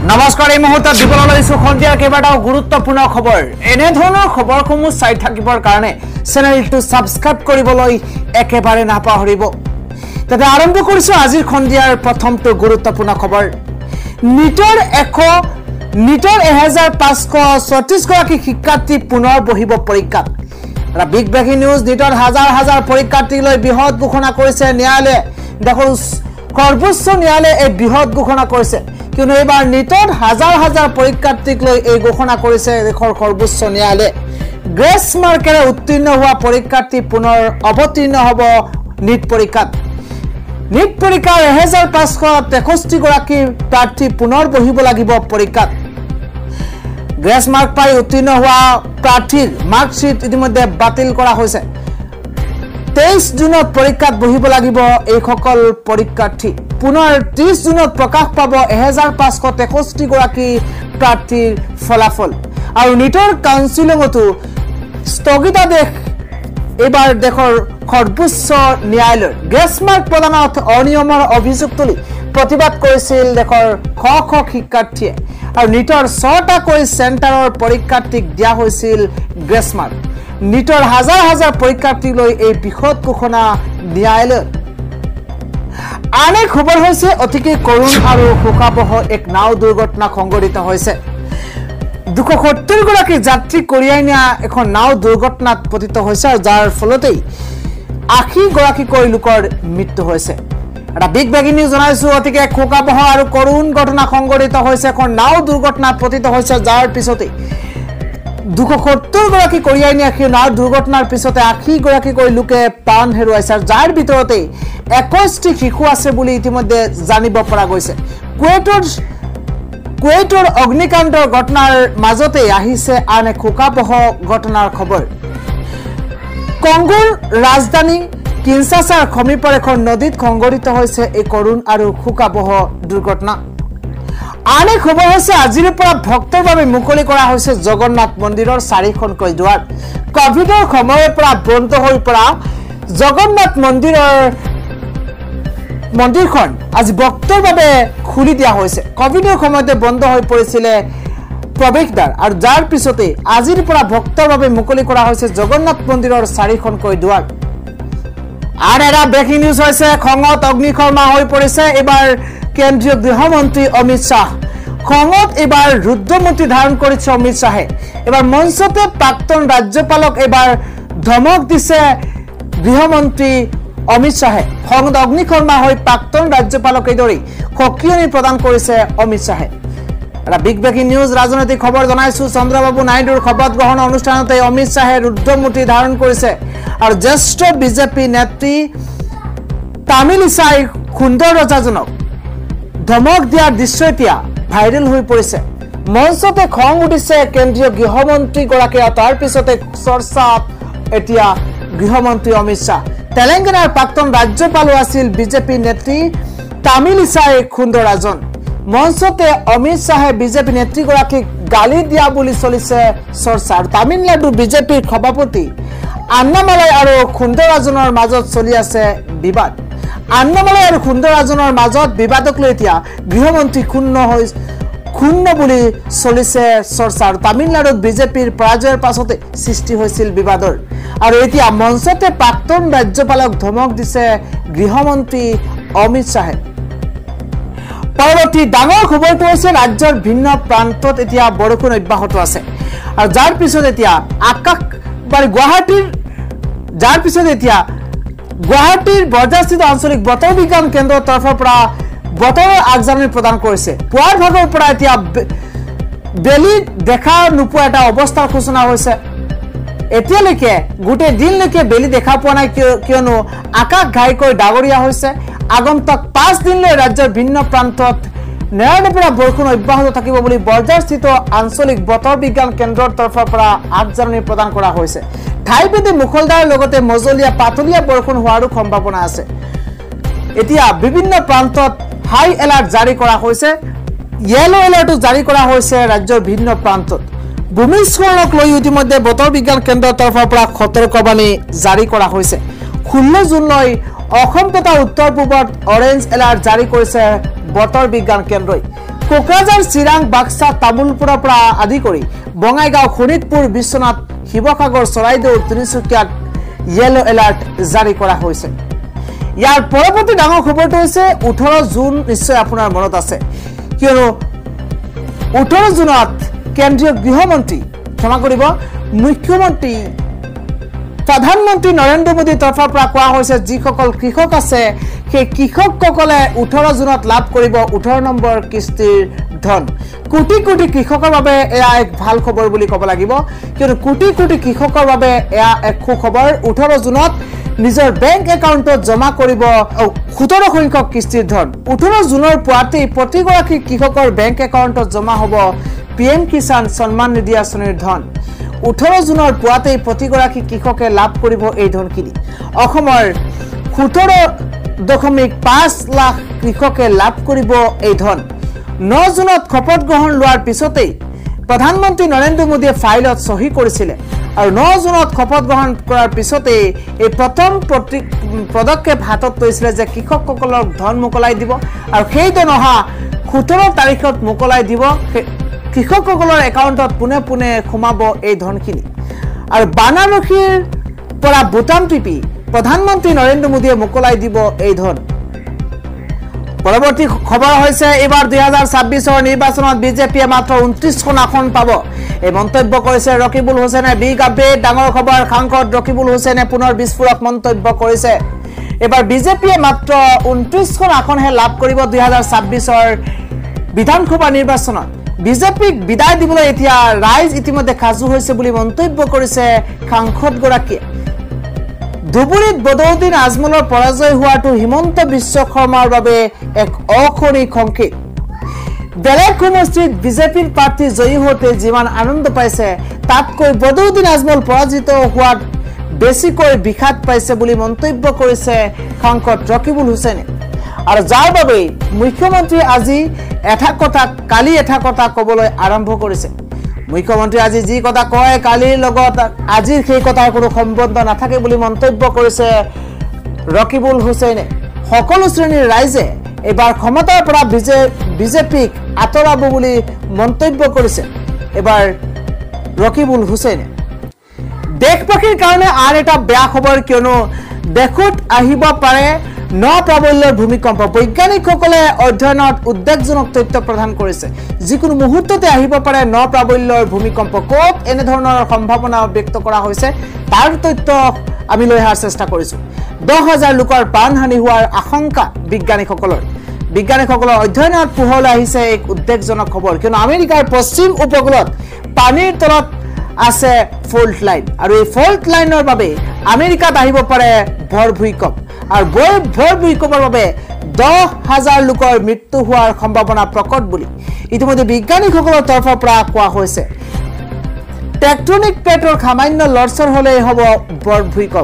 নমস্কাৰ এই মুহূৰ্তত দিবলৈ লৈছো সন্ধিয়াৰ কেইবাটাও গুৰুত্বপূৰ্ণ খবৰ এনে ধৰণৰ খবৰসমূহ চাই থাকিবৰ কাৰণে চেনেলটো সাবস্ক্ৰাইব কৰিবলৈ একেবাৰে নাপাহৰিব তেতে আৰম্ভ কৰিছো আজিৰ সন্ধিয়াৰ প্ৰথমটো গুৰুত্বপূৰ্ণ খবৰ নিটৰ 1536 গৰাকী শিক্ষাৰ্থী পুনৰ বহিব পৰীক্ষাত এটা বিগ ব্ৰেকিং নিউজ নিটৰ হাজাৰ হাজাৰ পৰীক্ষাৰ্থীলৈ বৃহৎ ঘোষণা কৰিছে ন্যায়ালয়ে দেখো সৰ্বোচ্চ ন্যায়ালয়ে এই বৃহৎ ঘোষণা কৰিছে কিয়নো এবাৰ নিটৰ হাজাৰ হাজাৰ পৰীক্ষাৰ্থীক লৈ এই ঘোষণা কৰিছে দেশৰ সৰ্বোচ্চ ন্যায়ালয়ে গ্ৰেছ মাৰ্কেৰে উত্তীৰ্ণ হোৱা পৰীক্ষাৰ্থী পুনৰ অৱতীৰ্ণ হ'ব নিট পৰীক্ষাত নিট পৰীক্ষাৰ 1563 গৰাকী প্ৰাৰ্থী পুনৰ বহিব লাগিব পৰীক্ষাত গ্ৰেছ মাৰ্ক পাই উত্তীৰ্ণ হোৱা প্ৰাৰ্থীৰ মাৰ্কশিট ইতিমধ্যে বাতিল কৰা হৈছে 23 জুনত পৰীক্ষাত বহিব লাগিব এই সকল পৰীক্ষাৰ্থী পুনৰ 30 জুনত প্ৰকাশ পাব 1563 গৰাকী প্ৰাৰ্থীৰ ফলাফল আৰু নিটৰ কাউন্সিলিংতো স্থগিতাদেশ এবাৰ দেশৰ সৰ্বোচ্চ ন্যায়ালয় গ্ৰেছ মাৰ্ক প্ৰদানত অনিয়মৰ অভিযোগ তুলি প্ৰতিবাদ কৰিছিল দেশৰ শ শ শিক্ষাৰ্থীয়ে আৰু নিটৰ 6টাকৈ চেণ্টাৰৰ পৰীক্ষাৰ্থীক দিয়া হৈছিল গ্ৰেছ মাৰ্ক নিটৰ হাজাৰ হাজাৰ পৰীক্ষাৰ্থীলৈ এই বৃহৎ ঘোষণা ন্যায়ালয় আনে খবৰ হৈছে অতিকে কৰুণ আৰু শোকাবহ এক নাও দুৰ্ঘটনা সংঘটিত হৈছে 270 গৰাকী যাত্ৰী কঢ়িয়াই নিয়া এখন নাও দুৰ্ঘটনাত পতিত হৈছে আৰু যাৰ ফলতে 80 গৰাকীকৈ লোকৰ মৃত্যু হৈছে এটা বিগ ব্ৰেকিং নিউজ জনাইছো অতিকে শোকাবহ আৰু কৰুণ ঘটনা সংঘটিত হৈছে এখন নাও দুৰ্ঘটনাত পতিত হৈছে যাৰ পিছতে 270 গৰাকী কঢ়িয়াই নিয়া সেই নাও দুৰ্ঘটনাৰ পিছতে 80 গৰাকীকৈ লোকে প্ৰাণ হেৰুৱাইছে আৰু যাৰ ভিতৰতে 21টি শিশু আছে বুলি ইতিমধ্যে জানিব পৰা গৈছে কুৱেইটৰ অগ্নিকাণ্ডৰ ঘটনাৰ মাজতে আহিছে আন এক শোকাবহ ঘটনাৰ খবৰ কংগোৰ ৰাজধানী কিনশাছাৰ সমীপৰ এখন নদীত সংঘটিত হৈছে এই কৰুণ আৰু শোকাবহ দুৰ্ঘটনা আন এক খবৰ হৈছে আজিৰ পৰা ভক্তৰ বাবে মুকলি কৰা হৈছে জগন্নাথ মন্দিৰৰ 4খনকৈ দুৱাৰ কোভিডৰ সময়ৰ পৰা বন্ধ হৈ পৰা জগন্নাথ মন্দিৰখন আজি ভক্তৰ বাবে খুলি দিয়া হৈছে কোভিডৰ সময়তে বন্ধ হৈ পৰিছিল প্ৰৱেশদ্বাৰ আৰু যাৰ পিছতে আজিৰ পৰা ভক্তৰ বাবে মুকলি কৰা হৈছে জগন্নাথ মন্দিৰৰ 4খনকৈ দুৱাৰ আৰু এটা ব্ৰেকিং নিউজ হৈছে খঙত অগ্নিশৰ্মা হৈ পৰিছে এবাৰ কেন্দ্ৰীয় গৃহমন্ত্ৰী অমিত শাহ খঙত এবাৰ ৰুদ্ৰমূৰ্তি ধাৰণ কৰিছে অমিত শাহে এবাৰ মঞ্চতে প্ৰাক্তন ৰাজ্যপালক এবাৰ ধমক দিছে গৃহমন্ত্ৰী অমিত শাহে খঙত অগ্নিশৰ্মা হৈ প্ৰাক্তন ৰাজ্যপালক এদৰি সকিয়নি প্ৰদান কৰিছে অমিত শাহে এটা বিগ ব্ৰেকিং নিউজ ৰাজনৈতিক খবৰ জনাইছো চন্দ্ৰবাবু নাইডুৰ শপত গ্ৰহণ অনুষ্ঠানতে অমিত শাহে ৰুদ্ৰমূৰ্তি ধাৰণ কৰিছে আৰু জ্যেষ্ঠ বিজেপি নেত্ৰী তামিলিসাই সুন্দৰ ৰজাজনক ধমক দিয়াৰ দৃশ্য এতিয়া ভাইৰেল হৈ পৰিছে মঞ্চতে খং উঠিছে কেন্দ্ৰীয় গৃহমন্ত্ৰী গৰাকী তাৰ পিছতে চৰ্চাত এতিয়া গৃহমন্ত্ৰী অমিত শাহ তেলেংগানাৰ প্ৰাক্তন ৰাজ্যপাল আছিল বিজেপি নেত্ৰী তামিলিসাই সুন্দৰাজন মঞ্চতে অমিত শাহে বিজেপি নেত্ৰী গৰাকীক গালি দিয়া বুলি চলিছে চৰ্চা আৰু তামিলনাডু বিজেপিৰ সভাপতি আন্নামালাই আৰু সুন্দৰাজনৰ মাজত চলি আছে বিবাদ আন্নামালাই আৰু সুন্দৰাজনৰ মাজত বিবাদক লৈ এতিয়া গৃহমন্ত্ৰী ক্ষুণ্ণ বুলি চলিছে চৰ্চা আৰু তামিলনাডুত বিজেপিৰ পৰাজয়ৰ পাছতে সৃষ্টি হৈছিল বিবাদৰ আৰু এতিয়া মঞ্চতে প্ৰাক্তন ৰাজ্যপালক ধমক দিছে গৃহমন্ত্ৰী অমিত শাহে পৰৱৰ্তী ডাঙৰ খবৰটো হৈছে ৰাজ্যৰ ভিন্ন প্ৰান্তত এতিয়া বৰষুণ অব্যাহত আছে আৰু যাৰ পিছত এতিয়া গুৱাহাটীৰ বৰজাস্থিত আঞ্চলিক বতৰ বিজ্ঞান কেন্দ্ৰৰ তৰফৰ পৰা বতৰৰ আগজাননী প্ৰদান কৰিছে পুৱাৰ ভাগৰ পৰা এতিয়া বেলি দেখা নোপোৱা এটা অৱস্থাৰ সূচনা হৈছে এতিয়ালৈকে গোটেই দিনলৈকে বেলি দেখা পোৱা নাই কিয়নো আকাশ ঘাইকৈ ডাঙৰীয়া হৈছে আগন্তুক 5 দিনলৈ ৰাজ্যৰ ভিন্ন প্ৰান্তত নেৰানেপেৰা বৰষুণ অব্যাহত থাকিব বুলি বৰজাস্থিত আঞ্চলিক বতৰ বিজ্ঞান কেন্দ্ৰৰ তৰফৰ পৰা আগজাননী প্ৰদান কৰা হৈছে ঠাইভেদে মুখলধাৰ লগতে মজলীয়া পাতলীয়া বৰষুণ হোৱাৰো সম্ভাৱনা আছে এতিয়া বিভিন্ন প্ৰান্তত হাই এলাৰ্ট জাৰি কৰা হৈছে ইয়েলো এলাৰ্টও জাৰি কৰা হৈছে ৰাজ্যৰ ভিন্ন প্ৰান্তত ভূমিস্খলনক লৈ ইতিমধ্যে বতৰ বিজ্ঞান কেন্দ্ৰৰ তৰফৰ পৰা সতৰ্কবাণী জাৰি কৰা হৈছে 16 জুনলৈ অসম তথা উত্তৰ পূবত অৰেঞ্জ এলাৰ্ট জাৰি কৰিছে বতৰ বিজ্ঞান কেন্দ্ৰই কোকৰাঝাৰ চিৰাং বাক্সা তামুলপুৰৰ পৰা আদি কৰি বঙাইগাঁও শোণিতপুৰ বিশ্বনাথ শিৱসাগৰ চৰাইদেউ তিনিচুকীয়াত ইয়েলো এলাৰ্ট জাৰি কৰা হৈছে ইয়াৰ পৰৱৰ্তী ডাঙৰ খবৰটো হৈছে 18 জুন নিশ্চয় আপোনাৰ মনত আছে কিয়নো 18 জুনত কেন্দ্ৰীয় গৃহমন্ত্ৰী ক্ষমা কৰিব মুখ্যমন্ত্ৰী প্ৰধানমন্ত্ৰী নৰেন্দ্ৰ মোদীৰ তৰফৰ পৰা কোৱা হৈছে যিসকল কৃষক আছে সেই কৃষকসকলে 18 জুনত লাভ কৰিব 18 নম্বৰ কিস্তিৰ ধন কোটি কোটি কৃষকৰ বাবে এয়া এক ভাল খবৰ বুলি ক'ব লাগিব কিয়নো কোটি কোটি কৃষকৰ বাবে এয়া এক সুখবৰ 18 জুনত নিজৰ বেংক একাউণ্টত জমা কৰিব 17 সংখ্যক কিস্তিৰ ধন 18 জুনৰ পুৱাতে প্ৰতিগৰাকী কৃষকৰ বেংক একাউণ্টত জমা হ'ব পিএম কিষাণ সন্মান নিধি আঁচনিৰ ধন 18 জুনৰ পুৱাতে প্ৰতিগৰাকী কৃষকে লাভ কৰিব এই ধনখিনি অসমৰ 17.5 লাখ কৃষকে লাভ কৰিব এই ধন 9 জুনত খপত গ্ৰহণ লোৱাৰ পিছতে প্ৰধানমন্ত্ৰী নৰেন্দ্ৰ মোদীয়ে ফাইলত সহি কৰিছিল আৰু 9 জুনত খপত গ্ৰহণ কৰাৰ পিছতে এই প্ৰথম পদক্ষেপ হাতত লৈছিল যে কৃষকসকলক ধন মোকলাই দিব আৰু সেই ধন অহা 17 তাৰিখত মোকলাই দিব কৃষকসকলৰ একাউণ্টত পুনে পুনে সোমাব এই ধনখিনি আৰু বানাৰসীৰ পৰা বুটাম টিপি প্ৰধানমন্ত্ৰী নৰেন্দ্ৰ মোদীয়ে মোকলাই দিব এই ধন পৰৱৰ্তী খবৰ হৈছে এবাৰ 2026 নিৰ্বাচনত বিজেপিয়ে মাত্ৰ 29খন আসন পাব এই মন্তব্য কৰিছে ৰকিবুল হুছেইনে বিগ আপডেট ডাঙৰ খবৰ সাংসদ ৰকিবুল হুছেইনে পুনৰ বিস্ফোৰক মন্তব্য কৰিছে এবাৰ বিজেপিয়ে মাত্ৰ 29খন আসনহে লাভ কৰিব 2026 বিধানসভা নিৰ্বাচনত বিজেপিক বিদায় দিবলৈ এতিয়া ৰাইজ ইতিমধ্যে খাজু হৈছে বুলি মন্তব্য কৰিছে সাংসদ গৰাকীয়ে ধুবুৰীত বদৰুদ্দিন আজমলৰ পৰাজয় হোৱাটো হিমন্ত বিশ্ব শৰ্মাৰ বাবে এক অখনিক সংকেত বেলেগ সমষ্টিত বিজেপিৰ প্ৰাৰ্থী জয়ী হোৱাতে যিমান আনন্দ পাইছে তাতকৈ বদৰুদ্দিন আজমল পৰাজিত হোৱাত বেছিকৈ বিষাদ পাইছে বুলি মন্তব্য কৰিছে সাংসদ ৰকিবুল হুছেইনে আৰু যাৰ বাবে মুখ্যমন্ত্ৰী আজি কালি এটা কথা ক'বলৈ আৰম্ভ কৰিছে মুখ্যমন্ত্ৰী আজি যি কথা কয় কালিৰ লগত আজিৰ সেই কথাৰ কোনো সম্বন্ধ নাথাকে বুলি মন্তব্য কৰিছে ৰকিবুল হুছেইনে সকলো শ্ৰেণীৰ ৰাইজে এবাৰ ক্ষমতাৰ পৰা বিজেপিক আঁতৰাব বুলি মন্তব্য কৰিছে এবাৰ ৰকিবুল হুছেইনে দেশবাসীৰ কাৰণে আৰু এটা বেয়া খবৰ কিয়নো দেশত আহিব পাৰে ন প্ৰাবল্যৰ ভূমিকম্প বৈজ্ঞানিকসকলে অধ্যয়নত উদ্বেগজনক তথ্য প্ৰদান কৰিছে যিকোনো মুহূৰ্ততে আহিব পাৰে ন প্ৰাবল্যৰ ভূমিকম্প ক'ত এনে ধৰণৰ সম্ভাৱনা ব্যক্ত কৰা হৈছে তাৰ তথ্য আমি লৈ অহাৰ চেষ্টা কৰিছো 10,000 লোকৰ প্ৰাণহানি হোৱাৰ আশংকা বিজ্ঞানীসকলৰ অধ্যয়নত পোহৰলৈ আহিছে এক উদ্বেগজনক খবৰ কিয়নো আমেৰিকাৰ পশ্চিম উপকূলত পানীৰ তলত আছে ফল্ট লাইন আৰু এই ফল্ট লাইনৰ বাবে আমেৰিকাত আহিব পাৰে ভৰ ভূমিকম্প আৰু ভৰ ভূমিকম্পৰ বাবে 10,000 লোকৰ মৃত্যু হোৱাৰ সম্ভাৱনা প্ৰকট বুলি ইতিমধ্যে বিজ্ঞানীসকলৰ তৰফৰ পৰা কোৱা হৈছে টেকটনিক প্লেটৰ সামান্য লৰচৰ হ'লেই হ'ব ভৰ ভূমিকম্প